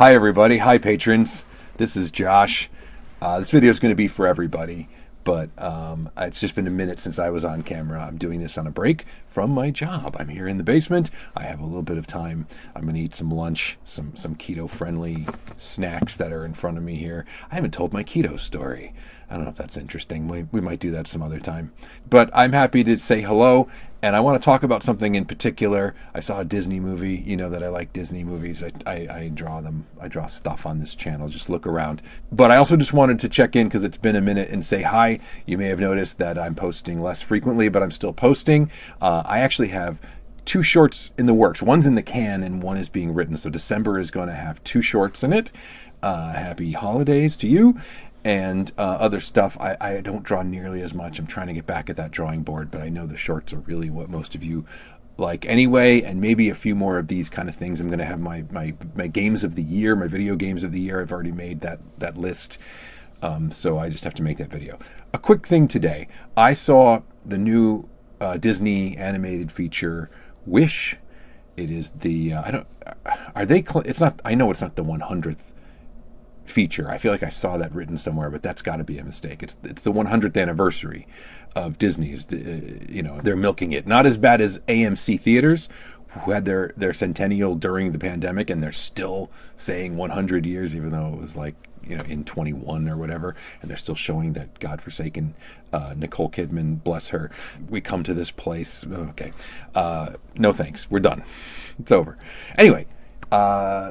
Hi, everybody. Hi, patrons. This is Josh. This video is going to be for everybody, but it's just been a minute since I was on camera. I'm doing this on a break from my job. I'm here in the basement. I have a little bit of time. I'm going to eat some lunch, some keto-friendly snacks that are in front of me here. I haven't told my keto story. I don't know if that's interesting. We might do that some other time. But I'm happy to say hello, and I want to talk about something in particular. I saw a Disney movie. You know that I like Disney movies. I draw them. I draw stuff on this channel. Just look around. But I also just wanted to check in because it's been a minute and say hi. You may have noticed that I'm posting less frequently, but I'm still posting. I actually have 2 shorts in the works. One's in the can and one is being written. So December is going to have 2 shorts in it. Happy holidays to you. And other stuff. I don't draw nearly as much. I'm trying to get back at that drawing board, but I know the shorts are really what most of you like anyway, and maybe a few more of these kind of things. I'm going to have my games of the year, my video games of the year. I've already made that list, so I just have to make that video. A quick thing today. I saw the new Disney animated feature, Wish. It is the it's not. I know it's not the 100th feature. I feel like I saw that written somewhere, but that's got to be a mistake. It's the 100th anniversary of Disney's. They're milking it. Not as bad as AMC Theaters, who had their centennial during the pandemic, and they're still saying 100 years, even though it was like in 21 or whatever, and they're still showing that godforsaken Nicole Kidman, bless her. We come to this place. Okay, no thanks. We're done. It's over. Anyway.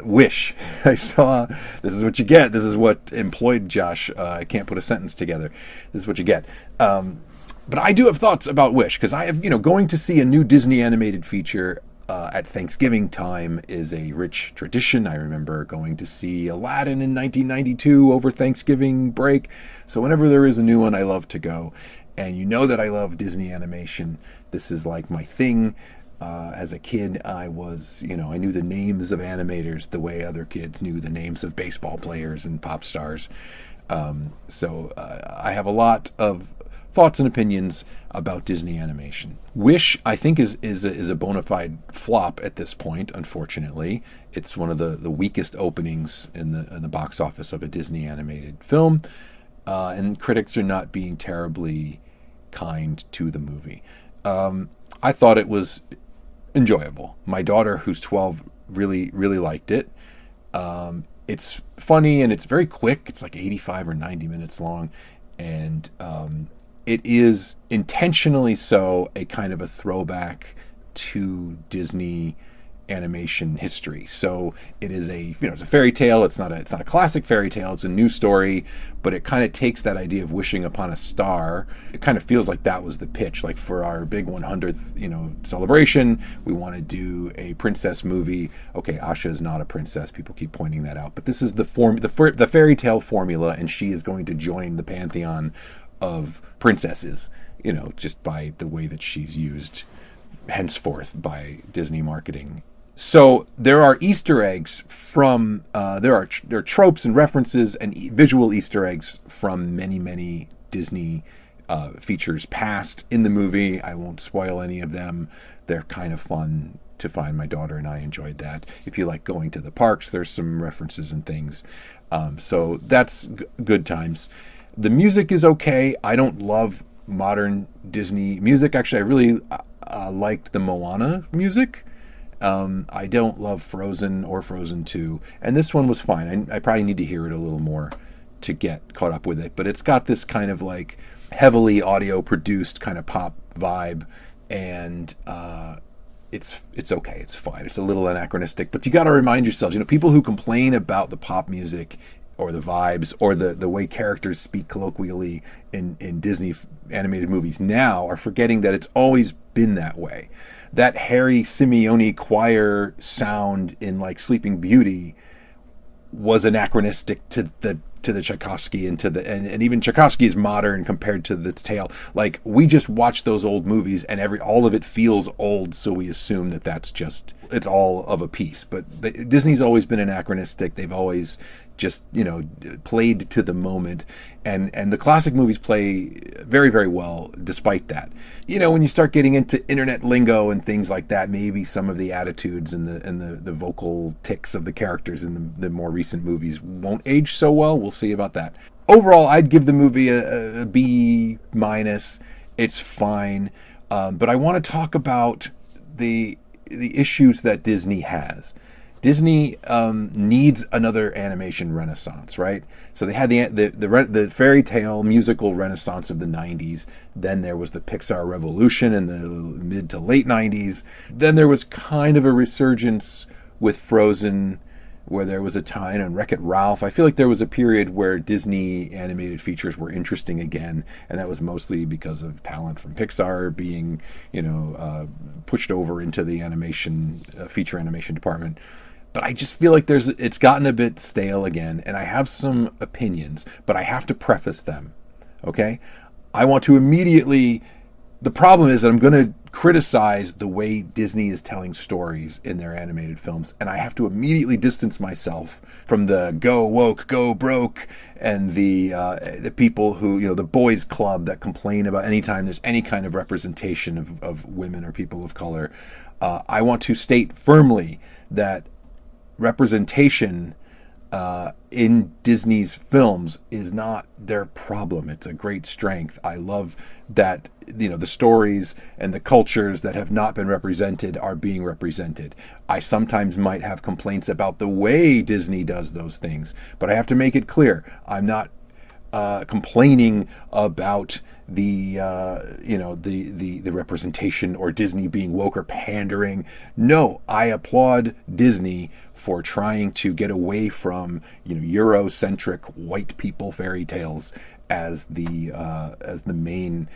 Wish. I saw, this is what you get. This is what employed Josh. I can't put a sentence together. This is what you get. But I do have thoughts about Wish, because I have, going to see a new Disney animated feature at Thanksgiving time is a rich tradition. I remember going to see Aladdin in 1992 over Thanksgiving break. So whenever there is a new one, I love to go. And you know that I love Disney animation. This is like my thing. As a kid, I was, I knew the names of animators the way other kids knew the names of baseball players and pop stars. So I have a lot of thoughts and opinions about Disney animation. Wish, I think, is a bona fide flop at this point, unfortunately. It's one of the weakest openings in the box office of a Disney animated film. And critics are not being terribly kind to the movie. I thought it was enjoyable. My daughter, who's 12, really liked it. It's funny and it's very quick. It's like 85 or 90 minutes long, and it is intentionally so a kind of a throwback to Disney animation history. So it is it's a fairy tale. It's not a classic fairy tale. It's a new story, but it kind of takes that idea of wishing upon a star. It kind of feels like that was the pitch. Like for our big 100th, celebration, we want to do a princess movie. Okay, Asha is not a princess. People keep pointing that out, but this is the fairy tale formula, and she is going to join the pantheon of princesses. Just by the way that she's used henceforth by Disney marketing. So there are Easter eggs from there are tropes and references and visual Easter eggs from many Disney features past in the movie. I won't spoil any of them. They're kind of fun to find. My daughter and I enjoyed that. If you like going to the parks, there's some references and things. So that's good times. The music is okay. I don't love modern Disney music. Actually, I really liked the Moana music. I don't love Frozen or Frozen 2, and this one was fine. I probably need to hear it a little more to get caught up with it, but it's got this kind of like heavily audio produced kind of pop vibe, and it's okay. It's fine. It's a little anachronistic, but you got to remind yourselves, people who complain about the pop music or the vibes or the way characters speak colloquially in Disney animated movies now are forgetting that it's always been that way. That Harry Simeone choir sound in like Sleeping Beauty was anachronistic to the Tchaikovsky and even Tchaikovsky is modern compared to the tale. Like, we just watch those old movies and all of it feels old, so we assume that it's all of a piece. But Disney's always been anachronistic. They've always just played to the moment, and the classic movies play very, very well despite that. When you start getting into internet lingo and things like that, maybe some of the attitudes and the vocal tics of the characters in the more recent movies won't age so well. We'll see about that. Overall, I'd give the movie a B-. It's fine. But I want to talk about the issues that Disney has. Disney needs another animation renaissance, right? So they had the fairy tale musical renaissance of the 90s. Then there was the Pixar revolution in the mid to late 90s. Then there was kind of a resurgence with Frozen, where there was a time, and Wreck-It Ralph. I feel like there was a period where Disney animated features were interesting again, and that was mostly because of talent from Pixar being, pushed over into the feature animation department. But I just feel like it's gotten a bit stale again, and I have some opinions, but I have to preface them, okay? I want to immediately... The problem is that I'm going to criticize the way Disney is telling stories in their animated films, and I have to immediately distance myself from the go woke, go broke, and the people who, the boys club that complain about anytime there's any kind of representation of women or people of color. I want to state firmly that representation in Disney's films is not their problem. It's a great strength. I love that the stories and the cultures that have not been represented are being represented. I sometimes might have complaints about the way Disney does those things, but I have to make it clear I'm not complaining about the representation or Disney being woke or pandering. No, I applaud Disney for trying to get away from Eurocentric white people fairy tales as the main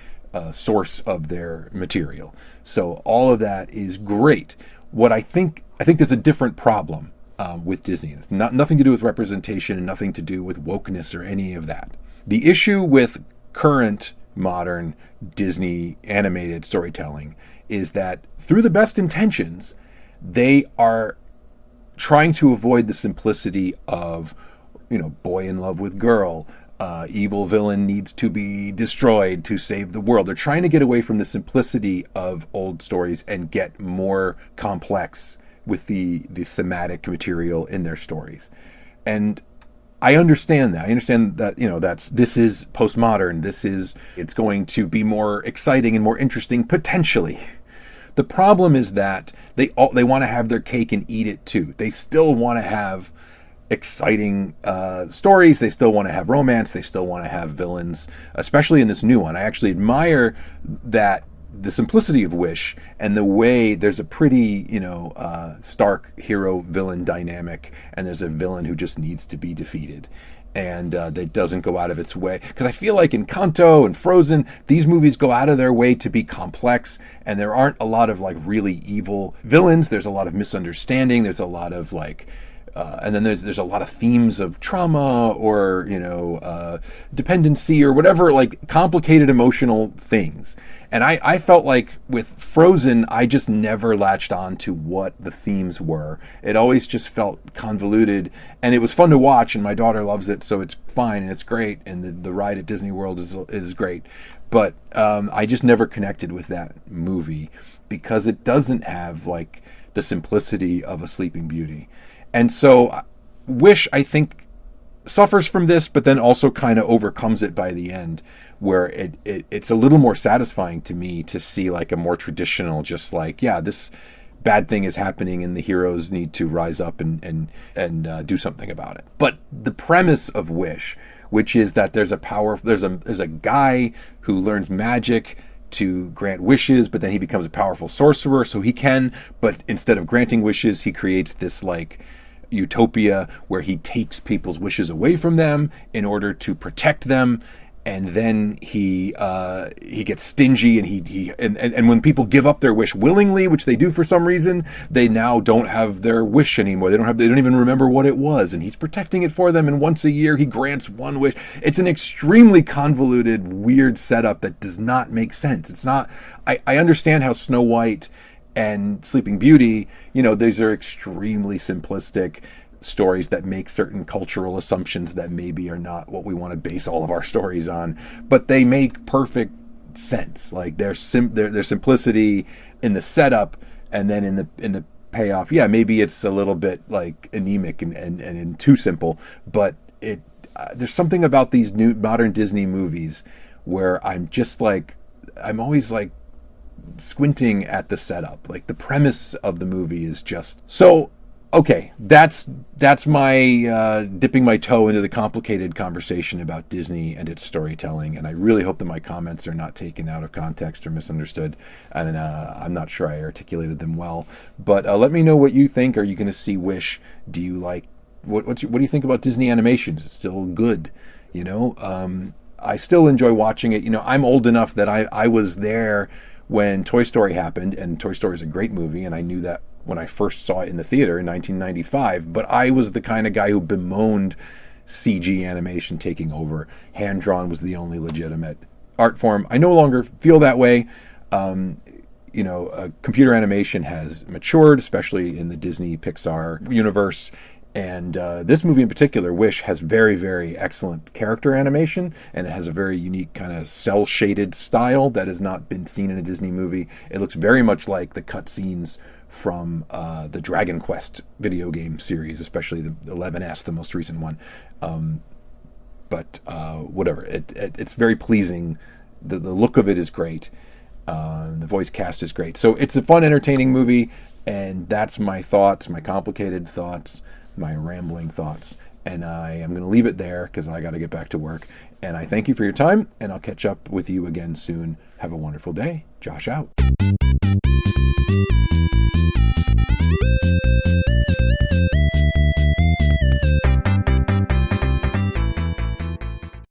source of their material. So all of that is great. What I think there's a different problem with Disney. It's nothing to do with representation and nothing to do with wokeness or any of that. The issue with current modern Disney animated storytelling is that through the best intentions, they are trying to avoid the simplicity of, boy in love with girl, evil villain needs to be destroyed to save the world. They're trying to get away from the simplicity of old stories and get more complex with the thematic material in their stories. And I understand that. I understand that, this is postmodern. It's going to be more exciting and more interesting potentially. The problem is that they want to have their cake and eat it too. They still want to have exciting stories. They still want to have romance. They still want to have villains, especially in this new one. I actually admire that the simplicity of Wish and the way there's a pretty, stark hero-villain dynamic, and there's a villain who just needs to be defeated. And that doesn't go out of its way. Because I feel like in Encanto and Frozen, these movies go out of their way to be complex, and there aren't a lot of really evil villains. There's a lot of misunderstanding. There's a lot of and then there's a lot of themes of trauma or dependency or whatever, complicated emotional things. And I felt like with Frozen, I just never latched on to what the themes were. It always just felt convoluted, and it was fun to watch, and my daughter loves it, so it's fine and it's great, and the ride at Disney World is great. But I just never connected with that movie because it doesn't have the simplicity of a Sleeping Beauty. And so Wish, I think, suffers from this, but then also kind of overcomes it by the end, where it's a little more satisfying to me to see a more traditional, just this bad thing is happening and the heroes need to rise up and do something about it. But the premise of Wish, which is that there's a guy who learns magic to grant wishes, but then he becomes a powerful sorcerer, so he can, but instead of granting wishes, he creates this utopia where he takes people's wishes away from them in order to protect them, and then he gets stingy, and when people give up their wish willingly, which they do for some reason, they now don't have their wish anymore. They don't even remember what it was, and he's protecting it for them, and once a year he grants one wish. It's an extremely convoluted, weird setup that does not make sense. It's not. I understand how Snow White and Sleeping Beauty, these are extremely simplistic. stories that make certain cultural assumptions that maybe are not what we want to base all of our stories on, but they make perfect sense. Like their simplicity in the setup, and then in the payoff. Yeah, maybe it's a little bit like anemic and too simple, but it there's something about these new modern Disney movies where I'm always like squinting at the setup. Like the premise of the movie is just so okay. That's my dipping my toe into the complicated conversation about Disney and its storytelling. And I really hope that my comments are not taken out of context or misunderstood. And I'm not sure I articulated them well. But let me know what you think. Are you going to see Wish? Do you like what do you think about Disney animation? Is it still good? You know, I still enjoy watching it. You know, I'm old enough that I was there when Toy Story happened, and Toy Story is a great movie, and I knew that when I first saw it in the theater in 1995, but I was the kind of guy who bemoaned CG animation taking over. Hand-drawn was the only legitimate art form. I no longer feel that way. Computer animation has matured, especially in the Disney Pixar universe. And this movie in particular, Wish, has very, very excellent character animation, and it has a very unique kind of cel-shaded style that has not been seen in a Disney movie. It looks very much like the cutscenes from the Dragon Quest video game series, especially the 11S, the most recent one. But whatever, it's very pleasing. The look of it is great. The voice cast is great. So it's a fun, entertaining movie, and that's my thoughts, my complicated thoughts, my rambling thoughts. And I am going to leave it there because I got to get back to work. And I thank you for your time, and I'll catch up with you again soon. Have a wonderful day. Josh out.